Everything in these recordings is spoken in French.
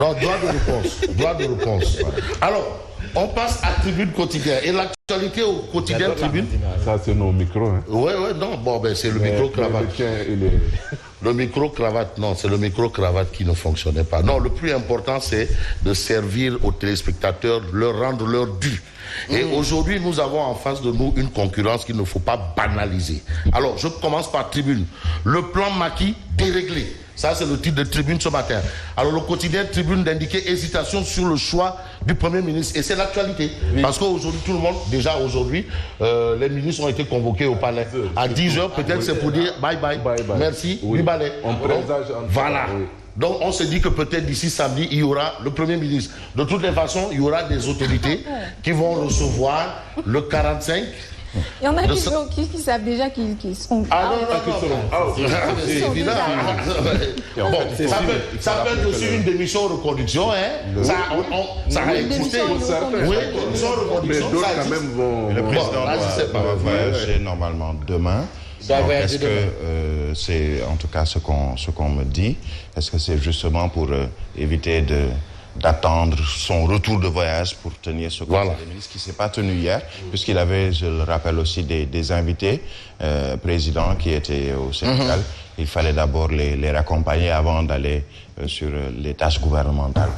Non, droit de réponse. Droit de réponse. Alors, on passe à Tribune quotidien. Et l'actualité au quotidien Tribune. Ça, c'est nos micros. Hein. Ouais, non, bon, ben, c'est le micro-cravate. Le micro-cravate, non, c'est le micro-cravate qui ne fonctionnait pas. Non, le plus important, c'est de servir aux téléspectateurs, leur rendre leur dû. Et aujourd'hui, nous avons en face de nous une concurrence qu'il ne faut pas banaliser. Alors, je commence par Tribune. Le plan Macky déréglé. Ça, c'est le titre de Tribune ce matin. Alors, le quotidien Tribune d'indiquer hésitation sur le choix du Premier ministre. Et c'est l'actualité. Oui. Parce qu'aujourd'hui, tout le monde, déjà aujourd'hui, les ministres ont été convoqués au palais. À 10h, peut-être c'est pour dire bye bye. Merci, oui. On présage en voilà. Oui. Donc, on se dit que peut-être d'ici samedi, il y aura le Premier ministre. De toutes les façons, il y aura des autorités qui vont recevoir le 45. Il y en a qui savent déjà qu'ils seront... Ah non, c'est évident. Bon, ça peut être aussi une démission de reconduction, hein. Ça a écouté. Oui, démission de reconduction. Mais d'autres quand même vont... Le président doit voyager normalement demain. Est-ce que c'est en tout cas ce qu'on me dit? Est-ce que c'est justement pour éviter d'attendre son retour de voyage pour tenir ce conseil des ministres qui ne s'est pas tenu hier, puisqu'il avait, je le rappelle aussi, des invités présidents qui étaient au Sénégal. Il fallait d'abord les raccompagner avant d'aller sur les tâches gouvernementales.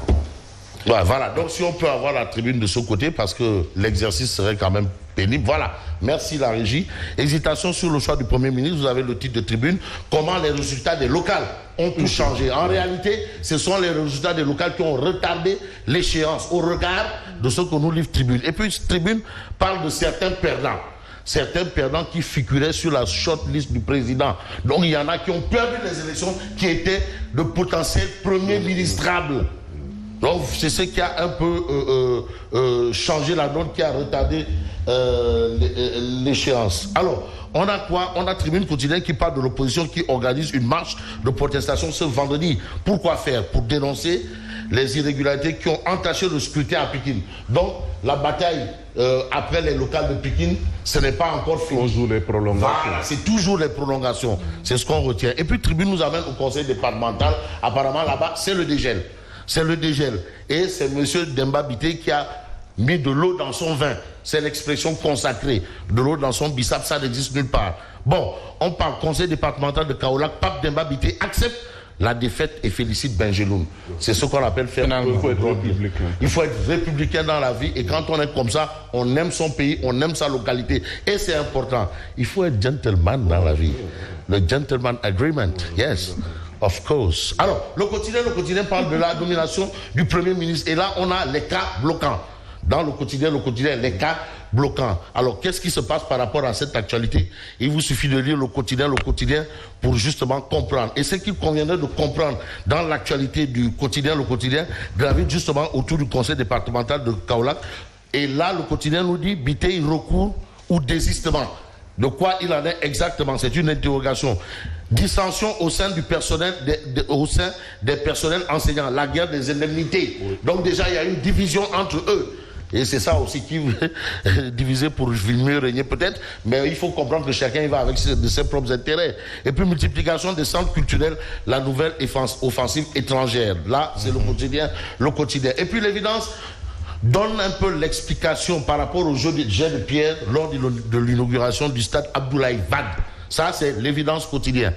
Ouais, voilà, donc si on peut avoir la tribune de ce côté, parce que l'exercice serait quand même pénible. Voilà, merci la régie. Hésitation sur le choix du Premier ministre, vous avez le titre de Tribune. Comment les résultats des locales ont tout changé. En réalité, ce sont les résultats des locales qui ont retardé l'échéance au regard de ce que nous livre Tribune. Et puis Tribune parle de certains perdants. Certains perdants qui figuraient sur la shortlist du président. Donc il y en a qui ont perdu les élections, qui étaient de potentiels premiers ministrables. Donc c'est ce qui a un peu changé la donne, qui a retardé l'échéance. Alors, on a quoi? On a Tribune quotidienne qui parle de l'opposition, qui organise une marche de protestation ce vendredi. Pourquoi faire? Pour dénoncer les irrégularités qui ont entaché le scrutin à Pékin. Donc, la bataille après les locales de Pékin, ce n'est pas encore fini. Toujours les prolongations. Voilà, c'est toujours les prolongations. C'est ce qu'on retient. Et puis, Tribune nous amène au conseil départemental. Apparemment, là-bas, c'est le dégel. C'est le dégel. Et c'est M. Demba Bitèye qui a mis de l'eau dans son vin. C'est l'expression consacrée. De l'eau dans son bissap, ça n'existe nulle part. Bon, on parle conseil départemental de Kaolack. Pape Demba Bitèye accepte la défaite et félicite Benjeloun. C'est ce qu'on appelle faire. Il faut être républicain. Il faut être républicain dans la vie. Et quand on est comme ça, on aime son pays, on aime sa localité. Et c'est important. Il faut être gentleman dans la vie. Le gentleman agreement. Yes. Of course. Alors, le quotidien parle de la nomination du Premier ministre. Et là, on a les cas bloquants. Dans le quotidien, les cas bloquants. Alors, qu'est-ce qui se passe par rapport à cette actualité? Il vous suffit de lire le quotidien, pour justement comprendre. Et ce qu'il conviendrait de comprendre dans l'actualité du quotidien, gravite justement autour du conseil départemental de Kaolack. Et là, le quotidien nous dit, Bitèye recours ou désistement. De quoi il en est exactement? C'est une interrogation. Dissension au sein du personnel, au sein des personnels enseignants, la guerre des indemnités. Oui. Donc déjà, il y a une division entre eux. Et c'est ça aussi qui veut diviser pour mieux régner peut-être. Mais il faut comprendre que chacun y va avec ses propres intérêts. Et puis multiplication des centres culturels, la nouvelle offensive étrangère. Là, c'est le quotidien. Et puis l'évidence donne un peu l'explication par rapport au jet de pierre lors de l'inauguration du stade Abdoulaye Wade. Ça, c'est l'évidence quotidienne.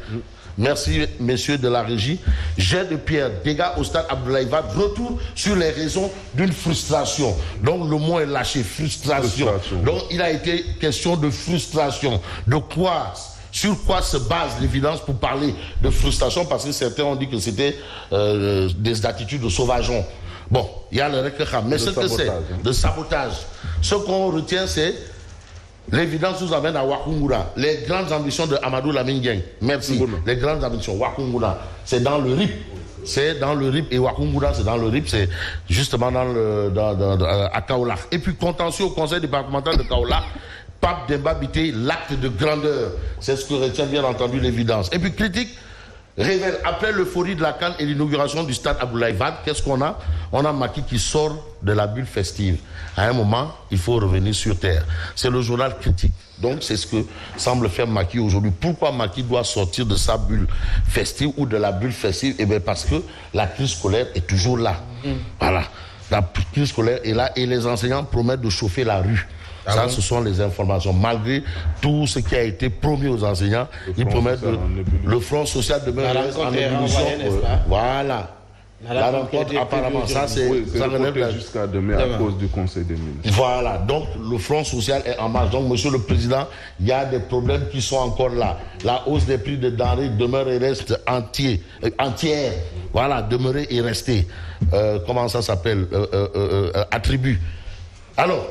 Merci, messieurs de la régie. Jet de pierre, dégâts au stade Abdoulaye Wade, retour sur les raisons d'une frustration. Donc, le mot est lâché, frustration. Donc, il a été question de frustration. Sur quoi se base l'évidence pour parler de frustration? Parce que certains ont dit que c'était des attitudes de sauvageons. Bon, il y a le récréam. Mais ce que c'est, de sabotage. Ce qu'on retient, c'est l'évidence nous amène à Wakungura. Les grandes ambitions de Amadou Lamine Dieng. Merci. Les grandes ambitions. Wakungura, c'est dans le RIP. C'est dans le RIP. Et Wakungura, c'est dans le RIP. C'est justement à Kaolack. Et puis, contentieux au conseil départemental de Kaolack. Pape Demba Bitèye, l'acte de grandeur. C'est ce que retient bien entendu l'évidence. Et puis, critique révèle, après l'euphorie de la CAN et l'inauguration du stade Abdoulaye Wade, qu'est-ce qu'on a? On a Macky qui sort de la bulle festive. À un moment, il faut revenir sur terre. C'est le journal Critique. Donc, c'est ce que semble faire Macky aujourd'hui. Pourquoi Macky doit sortir de sa bulle festive ou de la bulle festive? Eh bien, parce que la crise scolaire est toujours là. Voilà. La crise scolaire est là et les enseignants promettent de chauffer la rue. Ça, ce sont les informations. Malgré tout ce qui a été promis aux enseignants, ils promettent le front social demeure en ébullition. Voilà. La rencontre, apparemment, ça, c'est reporté jusqu'à demain à cause du Conseil des ministres. Voilà. Donc, le front social est en marche. Donc, Monsieur le Président, il y a des problèmes qui sont encore là. La hausse des prix de denrées demeure et reste entière. Voilà, demeurer et rester. Comment ça s'appelle? Attribut. Alors,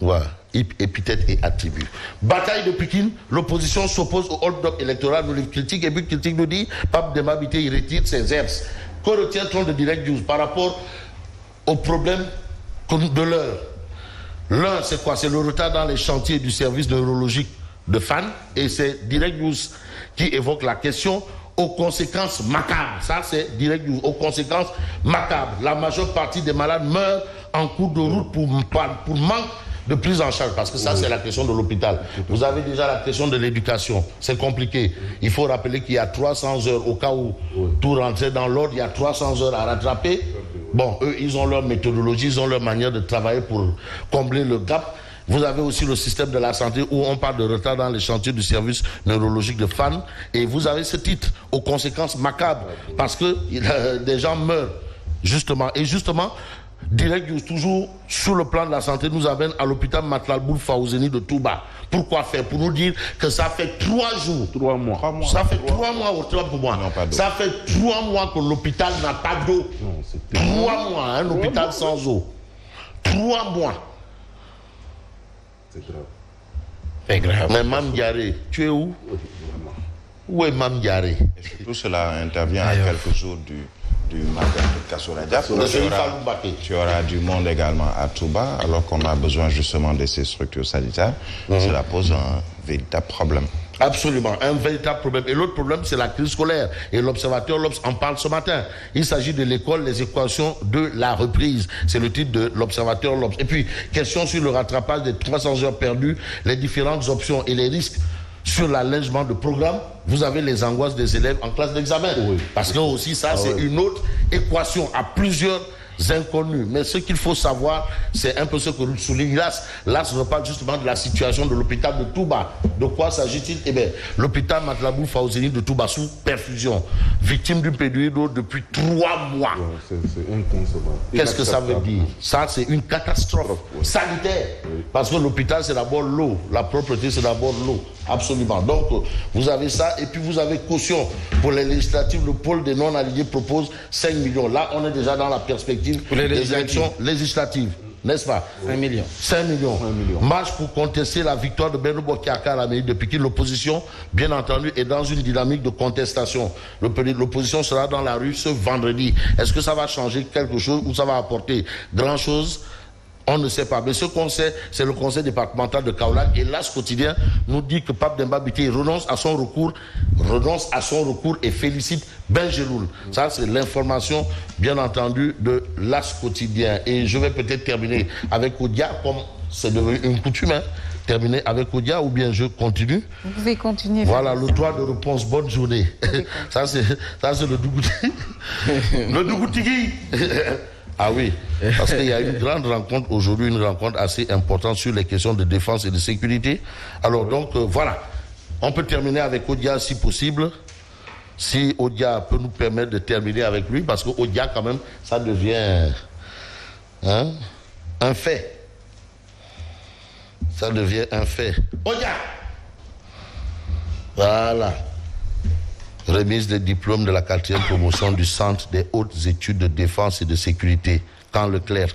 ouais, épithète et attribut. Bataille de Pikine, l'opposition s'oppose au hold-up électoral, nous les critique, et puis critique nous dit, Pape Demba Bitèye, il retire ses airs. Que retient-on de Direct News par rapport au problème de l'heure? L'un, c'est quoi? C'est le retard dans les chantiers du service neurologique de Fann, et c'est Direct News qui évoque la question aux conséquences macabres. Ça, c'est Direct News, aux conséquences macabres. La majeure partie des malades meurent en cours de route pour manque de prise en charge, parce que ça, c'est la question de l'hôpital. Vous avez déjà la question de l'éducation. C'est compliqué. Il faut rappeler qu'il y a 300 heures, au cas où tout rentrait dans l'ordre, il y a 300 heures à rattraper. Bon, eux, ils ont leur méthodologie, ils ont leur manière de travailler pour combler le gap. Vous avez aussi le système de la santé où on parle de retard dans les chantiers du service neurologique de Fann. Et vous avez ce titre, aux conséquences macabres, parce que des gens meurent, justement. Et justement, Direct News, toujours sur le plan de la santé, nous amène à l'hôpital Matlalboul Fawzeni de Touba. Pourquoi faire? Pour nous dire que ça fait 3 jours. 3 mois. Ça fait 3 mois, autant pour moi. Non, ça fait 3 mois que l'hôpital n'a pas d'eau. 3 mois, un hôpital sans eau. 3 mois. C'est grave. C'est grave. Mais Mam Diaré, tu es où? Où est Mam Diaré? Tout cela intervient à quelques jours du magasin de Kassouradiap. Tu auras du monde également à Touba, alors qu'on a besoin justement de ces structures sanitaires. Cela pose un véritable problème. Absolument, un véritable problème. Et l'autre problème, c'est la crise scolaire. Et l'Observateur l'Obs en parle ce matin. Il s'agit de l'école, les équations de la reprise. C'est le titre de l'Observateur l'Obs. Et puis, question sur le rattrapage des 300 heures perdues, les différentes options et les risques sur l'allègement de programme. Vous avez les angoisses des élèves en classe d'examen. Parce que aussi, ça, c'est une autre équation à plusieurs inconnus. Mais ce qu'il faut savoir, c'est un peu ce que nous souligne l'AS. L'AS reparle justement de la situation de l'hôpital de Touba. De quoi s'agit-il? Eh bien, l'hôpital Matlalboul Fawzeni de Touba sous perfusion, victime d'une pénurie d'eau depuis 3 mois. C'est inconcevable. Qu'est-ce que ça veut dire? Ça, c'est une catastrophe sanitaire. Parce que l'hôpital, c'est d'abord l'eau. La propreté, c'est d'abord l'eau. Absolument. Donc, vous avez ça. Et puis, vous avez caution pour les législatives. Le pôle des non-alignés propose 5 millions. Là, on est déjà dans la perspective des élections législatives. N'est-ce pas? 5 millions. 5 millions. Marche pour contester la victoire de Benno Bokassa à la mairie de Pikine. L'opposition, bien entendu, est dans une dynamique de contestation. L'opposition sera dans la rue ce vendredi. Est-ce que ça va changer quelque chose ou ça va apporter grand-chose? On ne sait pas. Mais ce qu'on sait, c'est le conseil départemental de Kaolack. Et l'As quotidien nous dit que Pape Demba Bitèye renonce à son recours et félicite Benjeloul. Ça, c'est l'information, bien entendu, de l'As quotidien. Et je vais peut-être terminer avec Odia, comme c'est devenu une coutume, hein. Terminer avec Odia, ou bien je continue? Vous pouvez continuer. Voilà, le droit de réponse. Bonne journée. Ça, c'est le Dougouti. Le Dougoutigui. Ah oui, parce qu'il y a une grande rencontre aujourd'hui, une rencontre assez importante sur les questions de défense et de sécurité. Alors donc, voilà, on peut terminer avec Odia si possible, si Odia peut nous permettre de terminer avec lui, parce que Odia quand même, ça devient un fait. Ça devient un fait. Odia! Voilà. Remise des diplômes de la 4e promotion du Centre des hautes études de défense et de sécurité, Camp Leclerc.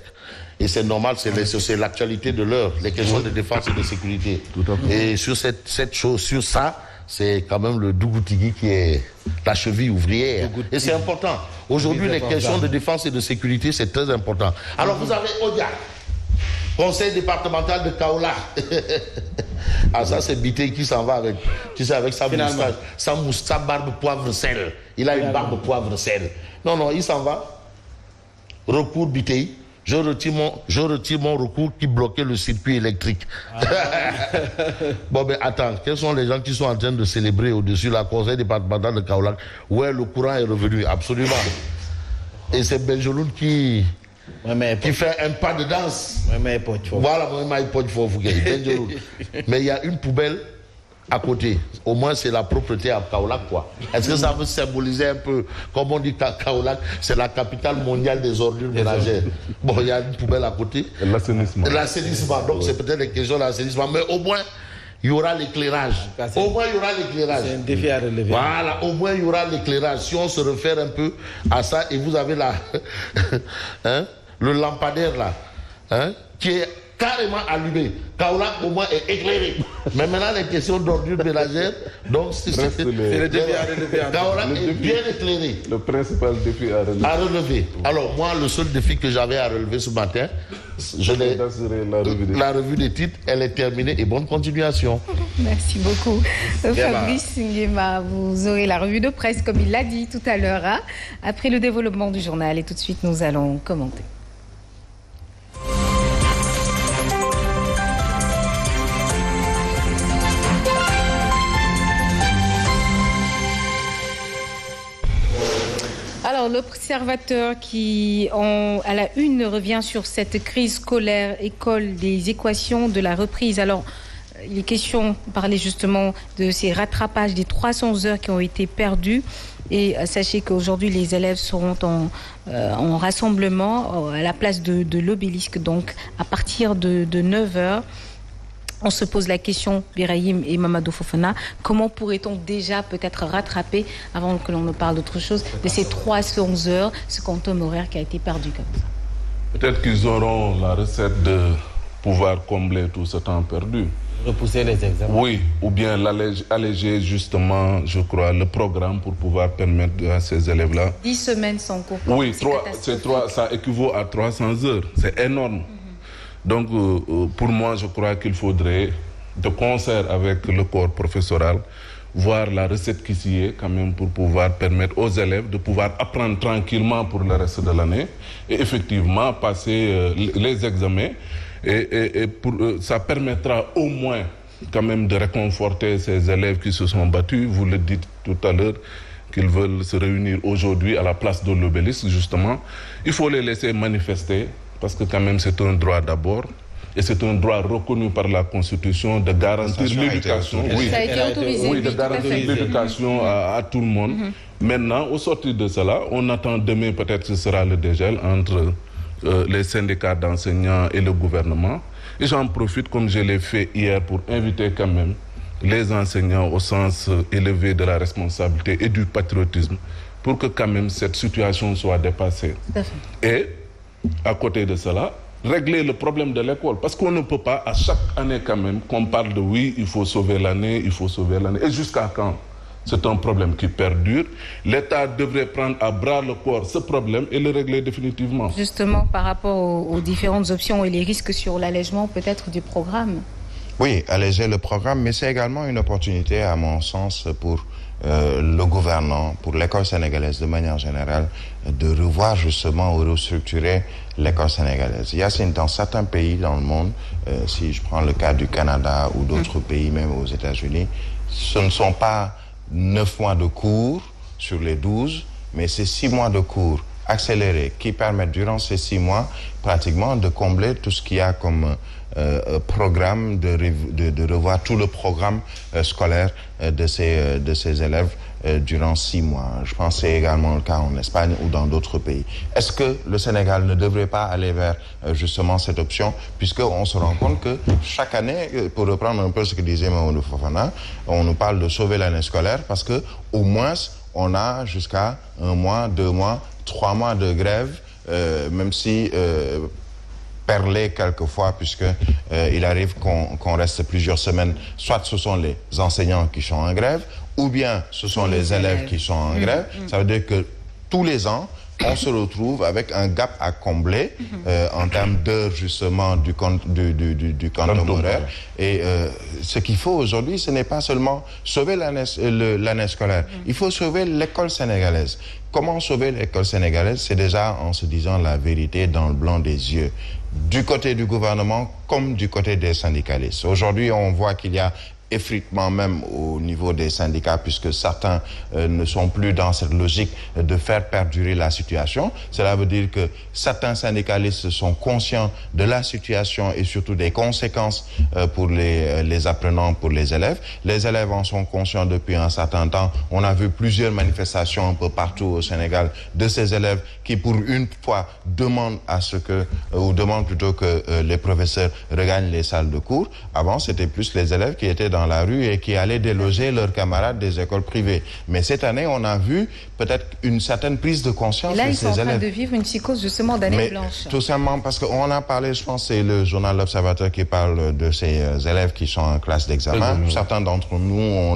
Et c'est normal, c'est l'actualité de l'heure, les questions de défense et de sécurité. Et sur cette chose, sur ça, c'est quand même le Dougoutigui qui est la cheville ouvrière. Et c'est important. Aujourd'hui, les questions de défense et de sécurité, c'est très important. Alors, vous avez Odia, conseil départemental de Kaolack. Ah, ça, c'est Biteye qui s'en va avec, tu sais, avec sa moustache, sa barbe poivre-sel. Il a une barbe poivre-sel. Non, il s'en va. Recours Biteye. Je retire mon recours qui bloquait le circuit électrique. Bon, ben attends, quels sont les gens qui sont en train de célébrer au-dessus la conseil départemental de Kaolack? Ouais, le courant est revenu, absolument. Et c'est Benjeloun qui fait un pas de danse. Voilà, mais il y a une poubelle à côté. Au moins, c'est la propreté à Kaolack, quoi. Est-ce que ça veut symboliser un peu, comme on dit Kaolack, c'est la capitale mondiale des ordures ménagères. Bon, il y a une poubelle à côté. L'assainissement. L'assainissement, donc c'est peut-être une question d'assainissement, mais au moins, il y aura l'éclairage. Au moins, il y aura l'éclairage. C'est un défi à relever. Voilà, au moins, il y aura l'éclairage. Si on se réfère un peu à ça, et vous avez là, le lampadaire là, qui est carrément allumé. Kaolack au moins est éclairé. Mais maintenant les questions d'ordure ménagère, donc c'est le défi à relever. Kaolack est bien éclairé. Le principal défi à relever. Alors moi, le seul défi que j'avais à relever ce matin, la revue des titres, elle est terminée et bonne continuation. Merci beaucoup. Fabrice Nguema, vous aurez la revue de presse comme il l'a dit tout à l'heure, après le développement du journal. Et tout de suite, nous allons commenter. Alors, l'observateur qui, à la une, revient sur cette crise scolaire, école des équations de la reprise. Alors, il est question de parler justement de ces rattrapages des 300 heures qui ont été perdues. Et sachez qu'aujourd'hui, les élèves seront en rassemblement à la place de l'obélisque, donc à partir de 9h. On se pose la question, Birahim et Mamadou Fofana, comment pourrait-on déjà peut-être rattraper, avant que l'on ne parle d'autre chose, de ces 300 heures, ce quantum horaire qui a été perdu comme ça? Peut-être qu'ils auront la recette de pouvoir combler tout ce temps perdu. Repousser les examens. Oui, ou bien alléger justement, je crois, le programme pour pouvoir permettre à ces élèves-là... 10 semaines sans cours. Oui, ça équivaut à 300 heures. C'est énorme. Donc, pour moi, je crois qu'il faudrait, de concert avec le corps professoral, voir la recette qui s'y est quand même pour pouvoir permettre aux élèves de pouvoir apprendre tranquillement pour le reste de l'année et effectivement passer les examens. Et ça permettra au moins quand même de réconforter ces élèves qui se sont battus. Vous le dites tout à l'heure, qu'ils veulent se réunir aujourd'hui à la place de l'obélisque, justement. Il faut les laisser manifester. Parce que quand même c'est un droit d'abord et c'est un droit reconnu par la Constitution de garantir l'éducation. Oui, ça a été autorisé. Oui, de garantir l'éducation à tout le monde. Maintenant, au sortir de cela, on attend demain peut-être que ce sera le dégel entre les syndicats d'enseignants et le gouvernement. Et j'en profite, comme je l'ai fait hier, pour inviter quand même les enseignants au sens élevé de la responsabilité et du patriotisme pour que quand même cette situation soit dépassée. Et à côté de cela, régler le problème de l'école. Parce qu'on ne peut pas, à chaque année quand même, qu'on parle de oui, il faut sauver l'année, il faut sauver l'année. Et jusqu'à quand? C'est un problème qui perdure. L'État devrait prendre à bras le corps ce problème et le régler définitivement. Justement, par rapport aux différentes options et les risques sur l'allègement peut-être du programme. Oui, alléger le programme, mais c'est également une opportunité, à mon sens, pour le gouvernement, pour l'école sénégalaise de manière générale, de revoir justement ou restructurer l'école sénégalaise. Il y a dans certains pays dans le monde, si je prends le cas du Canada ou d'autres pays, même aux États-Unis, ce ne sont pas 9 mois de cours sur les 12, mais c'est 6 mois de cours accélérés qui permettent durant ces 6 mois pratiquement de combler tout ce qu'il y a comme programme, de revoir tout le programme scolaire de ces élèves durant 6 mois. Je pense que c'est également le cas en Espagne ou dans d'autres pays. Est-ce que le Sénégal ne devrait pas aller vers justement cette option, puisqu'on se rend compte que chaque année, pour reprendre un peu ce que disait Mamadou Fofana, on nous parle de sauver l'année scolaire parce que au moins on a jusqu'à 1 mois, 2 mois, 3 mois de grève, même si perlé quelquefois, puisqu'il arrive qu'on reste plusieurs semaines, soit ce sont les enseignants qui sont en grève, ou bien ce sont les élèves qui sont en grève. Ça veut dire que tous les ans, on se retrouve avec un gap à combler en termes d'heures justement du quantum horaire. Et ce qu'il faut aujourd'hui, ce n'est pas seulement sauver l'année scolaire, il faut sauver l'école sénégalaise. Comment sauver l'école sénégalaise? C'est déjà en se disant la vérité dans le blanc des yeux, du côté du gouvernement comme du côté des syndicalistes. Aujourd'hui, on voit qu'il y a effritement même au niveau des syndicats, puisque certains ne sont plus dans cette logique de faire perdurer la situation. Cela veut dire que certains syndicalistes sont conscients de la situation et surtout des conséquences pour les apprenants, pour les élèves. Les élèves en sont conscients depuis un certain temps. On a vu plusieurs manifestations un peu partout au Sénégal de ces élèves qui, pour une fois, demandent plutôt que les professeurs regagnent les salles de cours. Avant, c'était plus les élèves qui étaient dans la rue et qui allaient déloger leurs camarades des écoles privées. Mais cette année, on a vu peut-être une certaine prise de conscience de ces élèves. Là, ils sont en train de vivre une psychose justement d'année blanche. Tout simplement parce qu'on a parlé, je pense, c'est le journal L'Observateur qui parle de ces élèves qui sont en classe d'examen. Certains d'entre nous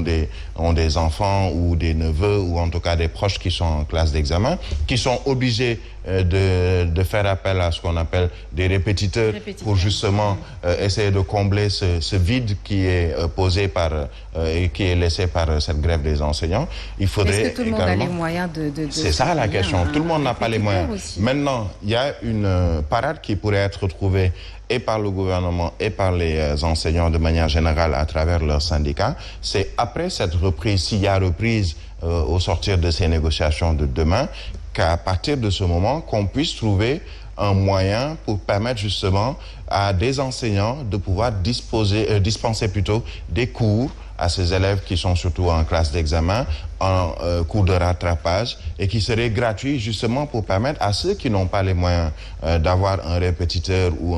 ont des enfants ou des neveux ou en tout cas des proches qui sont en classe d'examen, qui sont obligés de faire appel à ce qu'on appelle des répétiteurs pour justement essayer de combler ce vide qui est posé et qui est laissé par cette grève des enseignants. Il faudrait Est-ce que tout le monde a les moyens de c'est ça la question. Tout le monde n'a pas les moyens. Aussi. Maintenant, il y a une parade qui pourrait être trouvée et par le gouvernement et par les enseignants de manière générale à travers leurs syndicats. C'est après cette reprise, s'il y a reprise au sortir de ces négociations de demain, qu'à partir de ce moment, qu'on puisse trouver un moyen pour permettre justement à des enseignants de pouvoir dispenser plutôt des cours à ces élèves qui sont surtout en classe d'examen, en cours de rattrapage, et qui seraient gratuits justement pour permettre à ceux qui n'ont pas les moyens d'avoir un répétiteur ou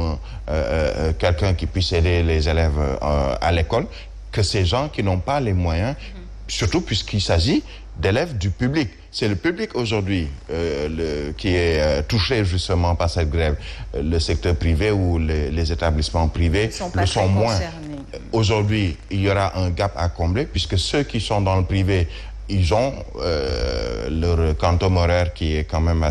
quelqu'un qui puisse aider les élèves à l'école, que ces gens qui n'ont pas les moyens, surtout puisqu'il s'agit d'élèves du public. C'est le public aujourd'hui qui est touché justement par cette grève. Le secteur privé ou les établissements privés le sont moins. Aujourd'hui, il y aura un gap à combler puisque ceux qui sont dans le privé, ils ont leur quantum horaire qui est quand même assez